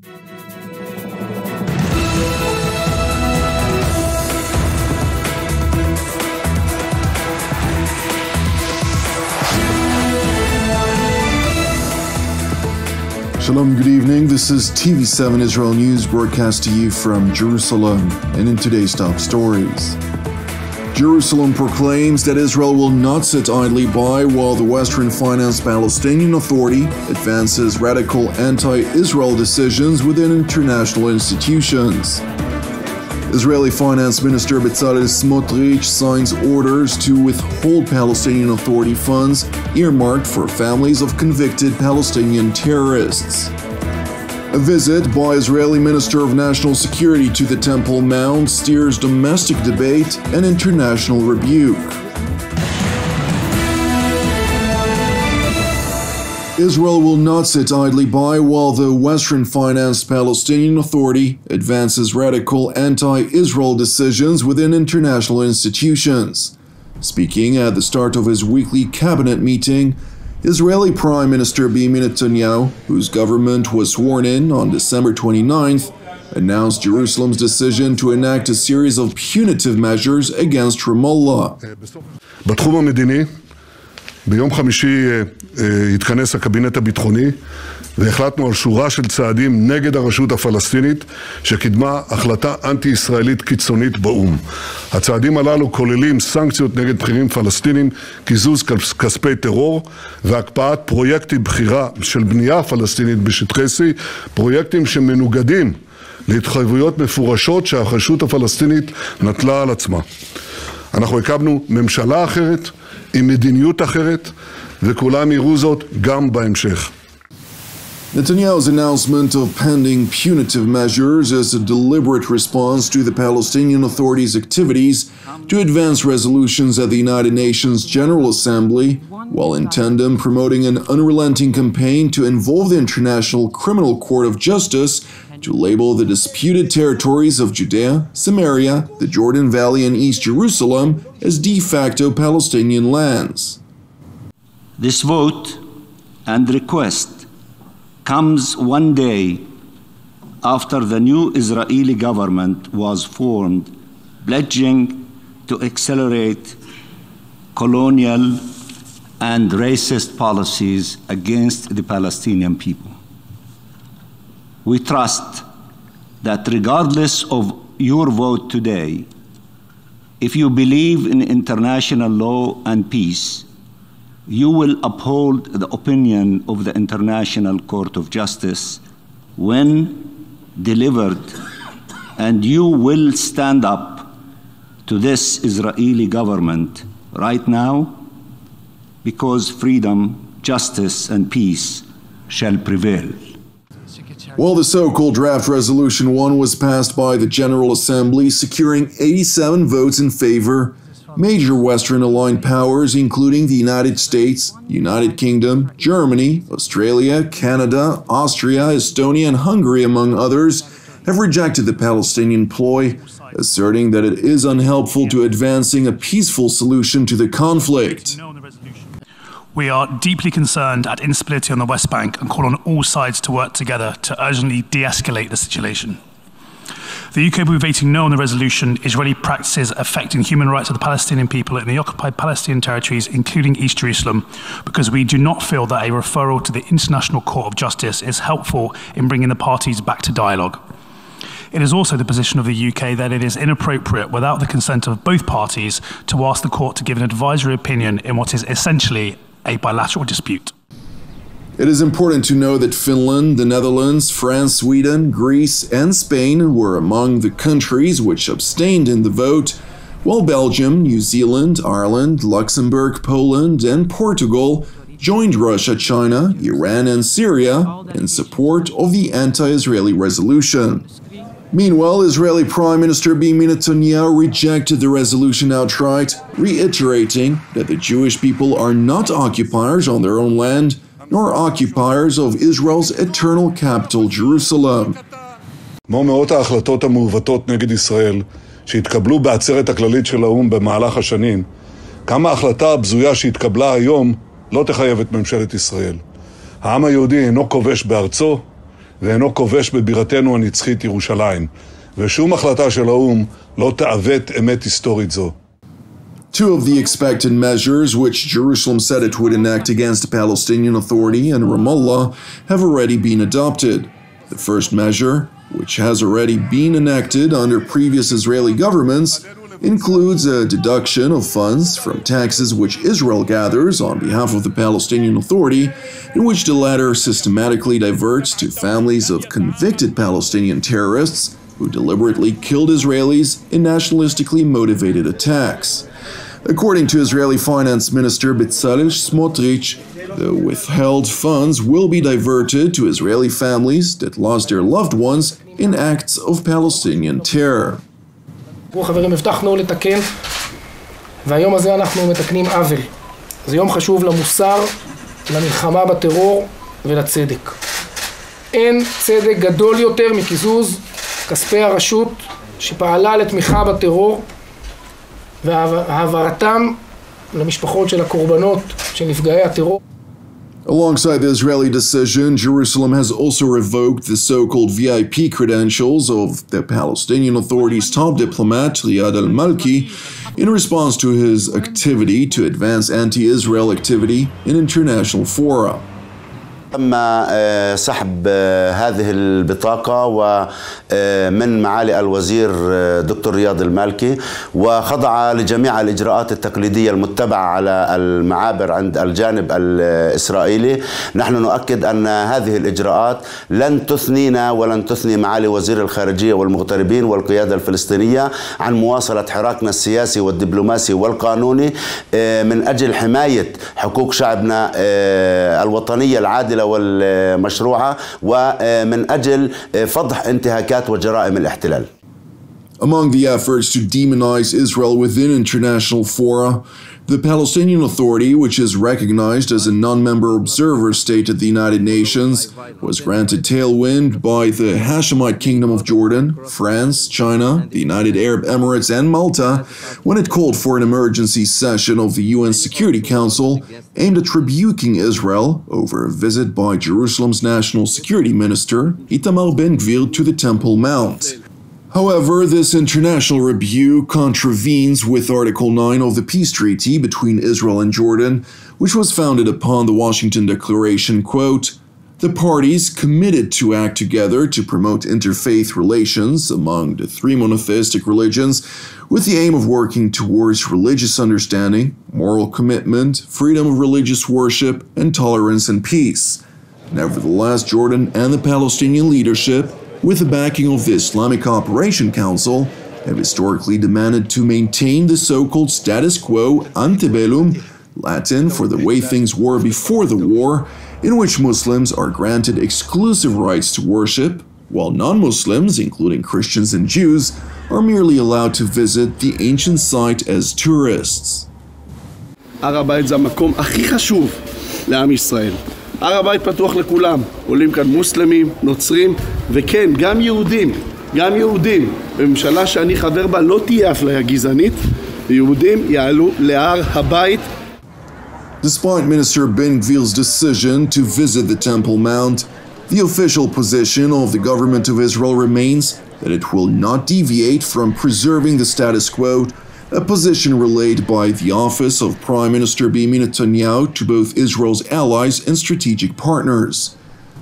Shalom, good evening. This is TV7 Israel News broadcast to you from Jerusalem. And in today's top stories, Jerusalem proclaims that Israel will not sit idly by while the Western-financed Palestinian Authority advances radical anti-Israel decisions within international institutions. Israeli Finance Minister Bezalel Smotrich signs orders to withhold Palestinian Authority funds earmarked for families of convicted Palestinian terrorists. A visit by Israeli Minister of National Security to the Temple Mount steers domestic debate and international rebuke. Israel will not sit idly by while the Western-financed Palestinian Authority advances radical anti-Israel decisions within international institutions. Speaking at the start of his weekly cabinet meeting, Israeli Prime Minister Benjamin Netanyahu, whose government was sworn in on December 29th, announced Jerusalem's decision to enact a series of punitive measures against Ramallah. בתחום המדיני, ביום חמישי התכנס הקבינט הביטחוני והחלטנו על שורה של צעדים נגד הרשות הפלסטינית שקידמה החלטה אנטי-ישראלית קיצונית באום. הצעדים הללו כוללים סנקציות נגד בכירים פלסטינים, קיזוז כספי טרור והקפאת פרויקטים בחירה של בנייה פלסטינית בשטחי C, פרויקטים שמנוגדים להתחייבויות מפורשות שהרשות הפלסטינית נטלה על עצמה. אנחנו הקמנו ממשלה אחרת עם מדיניות אחרת, וכולם יראו זאת גם בהמשך. Netanyahu's announcement of pending punitive measures is a deliberate response to the Palestinian Authority's activities to advance resolutions at the United Nations General Assembly, while in tandem promoting an unrelenting campaign to involve the International Criminal Court of Justice to label the disputed territories of Judea, Samaria, the Jordan Valley, and East Jerusalem as de facto Palestinian lands. This vote and request comes one day after the new Israeli government was formed, pledging to accelerate colonial and racist policies against the Palestinian people. We trust that regardless of your vote today, if you believe in international law and peace, you will uphold the opinion of the International Court of Justice when delivered, and you will stand up to this Israeli government right now, because freedom, justice, and peace shall prevail. While the so-called draft Resolution 1 was passed by the General Assembly, securing 87 votes in favor, major Western-aligned powers, including the United States, United Kingdom, Germany, Australia, Canada, Austria, Estonia, and Hungary, among others, have rejected the Palestinian ploy, asserting that it is unhelpful to advancing a peaceful solution to the conflict. We are deeply concerned at instability on the West Bank and call on all sides to work together to urgently de-escalate the situation. The UK will be voting no on the resolution. Israeli practices affecting human rights of the Palestinian people in the occupied Palestinian territories, including East Jerusalem, because we do not feel that a referral to the International Court of Justice is helpful in bringing the parties back to dialogue. It is also the position of the UK that it is inappropriate, without the consent of both parties, to ask the court to give an advisory opinion in what is essentially a bilateral dispute. It is important to know that Finland, the Netherlands, France, Sweden, Greece, and Spain were among the countries which abstained in the vote, while Belgium, New Zealand, Ireland, Luxembourg, Poland, and Portugal joined Russia, China, Iran, and Syria in support of the anti-Israeli resolution. Meanwhile, Israeli Prime Minister Benjamin Netanyahu rejected the resolution outright, reiterating that the Jewish people are not occupiers on their own land, nor occupiers of Israel's eternal capital, Jerusalem. כמו מאות ההחלטות המעוותות נגד ישראל שהתקבלו בעצרת הכללית של האו"ם במהלך השנים, כמה ההחלטה הבזויה שהתקבלה היום לא תחייב את ממשלת ישראל. העם היהודי אינו כובש בארצו, ואינו כובש בבירתנו הנצחית ירושלים. ושום החלטה של האו"ם לא תעוות אמת היסטורית זו. Two of the expected measures which Jerusalem said it would enact against the Palestinian Authority and Ramallah have already been adopted. The first measure, which has already been enacted under previous Israeli governments, includes a deduction of funds from taxes which Israel gathers on behalf of the Palestinian Authority, in which the latter systematically diverts to families of convicted Palestinian terrorists who deliberately killed Israelis in nationalistically motivated attacks. According to Israeli Finance Minister Bezalel Smotrich, the withheld funds will be diverted to Israeli families that lost their loved ones in acts of Palestinian terror. חברים, הבטחנו לתקן, והיום הזה אנחנו מתקנים עוול. זה יום חשוב למוסר, למלחמה בטרור ולצדק. אין צדק גדול יותר מקיזוז כספי הרשות שפעלה לתמיכה בטרור והעברתם למשפחות של הקורבנות של נפגעי הטרור. Alongside the Israeli decision, Jerusalem has also revoked the so-called VIP credentials of the Palestinian Authority's top diplomat, Riyad al-Malki, in response to his activity to advance anti-Israel activity in international fora. تم سحب هذه البطاقة ومن معالي الوزير دكتور رياض المالكي وخضع لجميع الإجراءات التقليدية المتبعة على المعابر عند الجانب الإسرائيلي. نحن نؤكد أن هذه الإجراءات لن تثنينا ولن تثني معالي وزير الخارجية والمغتربين والقيادة الفلسطينية عن مواصلة حراكنا السياسي والدبلوماسي والقانوني من أجل حماية حقوق شعبنا الوطنية العادلة والمشروعة ومن أجل فضح انتهاكات وجرائم الاحتلال. Among the efforts to demonize Israel within international fora, the Palestinian Authority, which is recognized as a non-member observer state at the United Nations, was granted tailwind by the Hashemite Kingdom of Jordan, France, China, the United Arab Emirates, and Malta when it called for an emergency session of the UN Security Council aimed at rebuking Israel over a visit by Jerusalem's National Security Minister, Itamar Ben-Gvir, to the Temple Mount. However, this international rebuke contravenes with Article 9 of the peace treaty between Israel and Jordan, which was founded upon the Washington Declaration, quote, "The parties committed to act together to promote interfaith relations among the three monotheistic religions with the aim of working towards religious understanding, moral commitment, freedom of religious worship, and tolerance and peace." Nevertheless, Jordan and the Palestinian leadership, with the backing of the Islamic Cooperation Council, have historically demanded to maintain the so-called status quo ante bellum, Latin for the way things were before the war, in which Muslims are granted exclusive rights to worship, while non-Muslims, including Christians and Jews, are merely allowed to visit the ancient site as tourists. הר הבית זה המקום הכי חשוב לעם ישראל. הר הבית פתוח לכולם, עולים כאן מוסלמים, נוצרים, וכן, גם יהודים. בממשלה שאני חבר בה לא תהיה אפליה גזענית, ויהודים יעלו להר הבית. Despite Minister Ben-Gvir's decision to visit the Temple Mount, the official position of the government of Israel remains that it will not deviate from preserving the status quo, a position relayed by the office of Prime Minister Benjamin Netanyahu to both Israel's allies and strategic partners.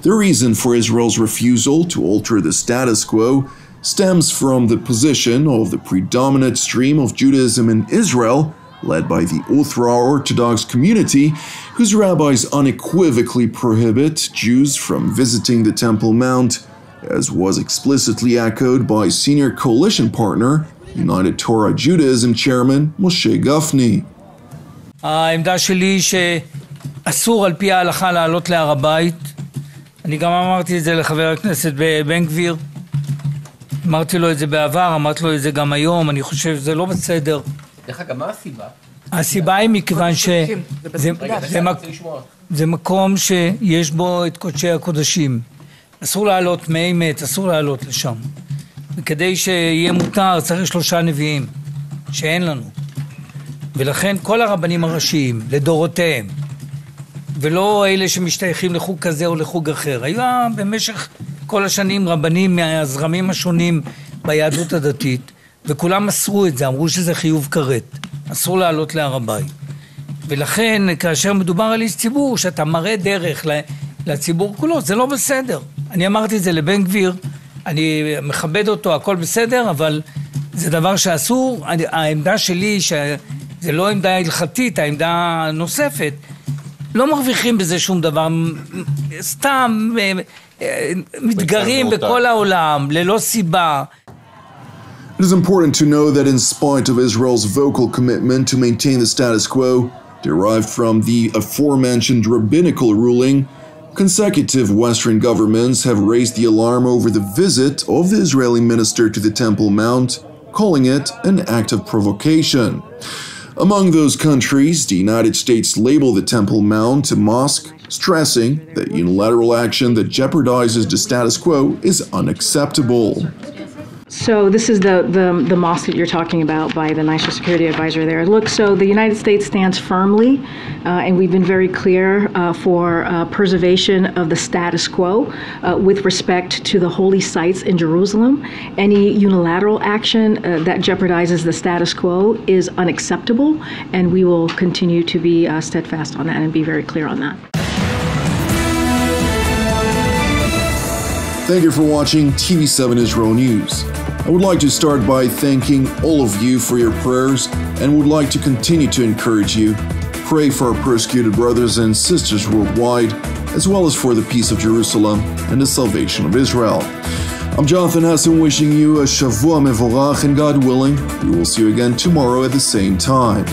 The reason for Israel's refusal to alter the status quo stems from the position of the predominant stream of Judaism in Israel, led by the ultra-Orthodox community, whose rabbis unequivocally prohibit Jews from visiting the Temple Mount, as was explicitly echoed by senior coalition partner, United Torah Judaism chairman Moshe Gafni. העמדה שלי שאסור על פי ההלכה לעלות להר הבית. אני גם אמרתי את זה לחבר הכנסת בן גביר. אמרתי לו את זה בעבר, אמרתי לו את זה גם היום, אני חושב שזה לא בסדר. דרך אגב, מה הסיבה? הסיבה היא מכיוון זה מקום שיש בו את קודשי הקודשים. אסור לעלות מי מת, אסור לעלות לשם. וכדי שיהיה מותר צריך 3 נביאים, שאין לנו. ולכן כל הרבנים הראשיים, לדורותיהם, ולא אלה שמשתייכים לחוג כזה או לחוג אחר, היה במשך כל השנים רבנים מהזרמים השונים ביהדות הדתית, וכולם אסרו את זה, אמרו שזה חיוב כרת, אסור לעלות להר הבית. ולכן כאשר מדובר על איש ציבור, שאתה מראה דרך לציבור כולו, זה לא בסדר. אני אמרתי את זה לבן גביר, אני מכבד אותו, הכל בסדר, אבל זה דבר שאסור. העמדה שלי, שזה לא עמדה הלכתית, העמדה נוספת, לא מרוויחים בזה שום דבר, סתם מתגרים בכל העולם, ללא סיבה. It is important to know that in spite of Israel's vocal commitment to maintain the status quo, derived from the aforementioned rabbinical ruling, consecutive Western governments have raised the alarm over the visit of the Israeli minister to the Temple Mount, calling it an act of provocation. Among those countries, the United States labeled the Temple Mount a mosque, stressing that unilateral action that jeopardizes the status quo is unacceptable. So this is the mosque that you're talking about by the National Security Advisor there. Look, so the United States stands firmly, and we've been very clear for preservation of the status quo with respect to the holy sites in Jerusalem. Any unilateral action that jeopardizes the status quo is unacceptable, and we will continue to be steadfast on that and be very clear on that. Thank you for watching TV7 Israel News. I would like to start by thanking all of you for your prayers and would like to continue to encourage you. Pray for our persecuted brothers and sisters worldwide, as well as for the peace of Jerusalem and the salvation of Israel. I'm Jonathan Hassan wishing you a Shavua Mevorach, and God willing, we will see you again tomorrow at the same time.